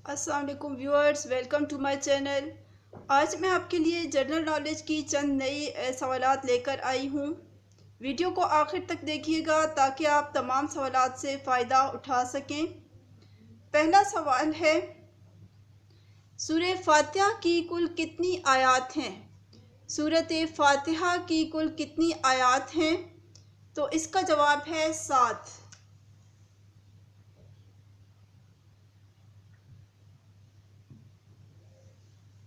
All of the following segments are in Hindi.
अस्सलाम वालेकुम viewers, welcome to my channel. आज मैं आपके लिए जनरल नॉलेज की चंद नई सवालात लेकर आई हूँ। वीडियो को आखिर तक देखिएगा ताकि आप तमाम सवालात से फ़ायदा उठा सकें। पहला सवाल है, सूरह फातिहा की कुल कितनी आयात हैं? सूरत फातिहा की कुल कितनी आयात हैं? तो इसका जवाब है 7।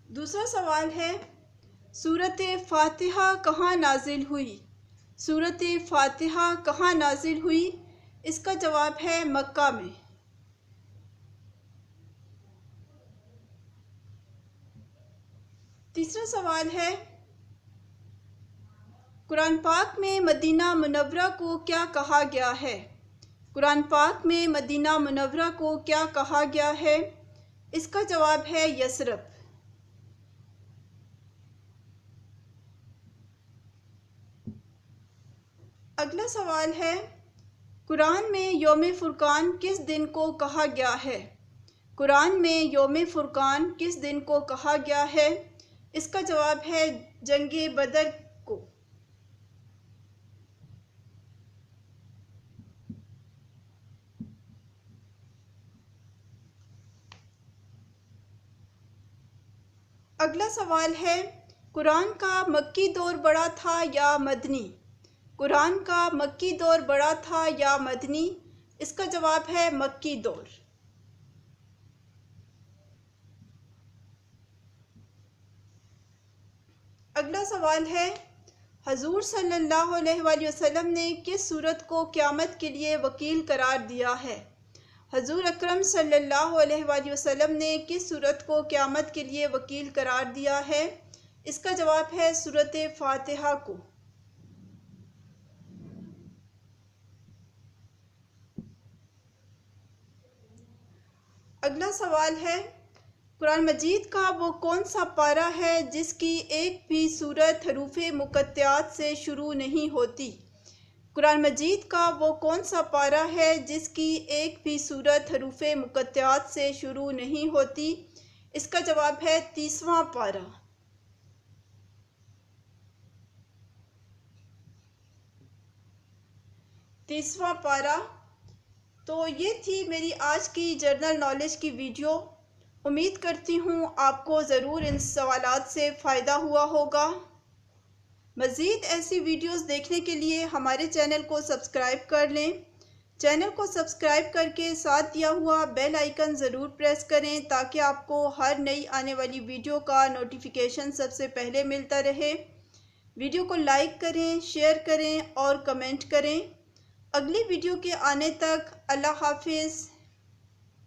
दूसरा सवाल है, सूरत फातिहा कहाँ नाजिल हुई? सूरत फातिहा कहाँ नाजिल हुई? इसका जवाब है मक्का में। तीसरा सवाल है, कुरान पाक में मदीना मुनव्वरा को क्या कहा गया है? कुरान पाक में मदीना मुनव्वरा को क्या कहा गया है? इसका जवाब है यसरब। अगला सवाल है, कुरान में यौम फुरकान किस दिन को कहा गया है? कुरान में यौम फुरकान किस दिन को कहा गया है? इसका जवाब है जंगे बदर को। अगला सवाल है, कुरान का मक्की दौर बड़ा था या मदनी? कुरान का मक्की दौर बड़ा था या मदनी? इसका जवाब है मक्की दौर। अगला सवाल है, हजूर सल्लल्लाहु अलैहि वसल्लम ने किस सूरत को क़यामत के लिए वकील करार दिया है? हजूर अकरम सल्लल्लाहु अलैहि वसल्लम ने किस सूरत को क़यामत के लिए वकील करार दिया है? इसका जवाब है सूरत फातिहा को। अगला सवाल है, कुरान मजीद का वो कौन सा पारा है जिसकी एक भी सूरत हरूफ मुक़त्तआत से शुरू नहीं होती? कुरान मजीद का वो कौन सा पारा है जिसकी एक भी सूरत हरूफ मुक़त्तआत से शुरू नहीं होती? इसका जवाब है 30वां पारा। तीसवां पारा। तो ये थी मेरी आज की जनरल नॉलेज की वीडियो। उम्मीद करती हूँ आपको ज़रूर इन सवालात से फ़ायदा हुआ होगा। मज़ीद ऐसी वीडियोस देखने के लिए हमारे चैनल को सब्सक्राइब कर लें। चैनल को सब्सक्राइब करके साथ दिया हुआ बेल आइकन ज़रूर प्रेस करें ताकि आपको हर नई आने वाली वीडियो का नोटिफिकेशन सबसे पहले मिलता रहे। वीडियो को लाइक करें, शेयर करें और कमेंट करें। अगली वीडियो के आने तक अल्लाह हाफिज़।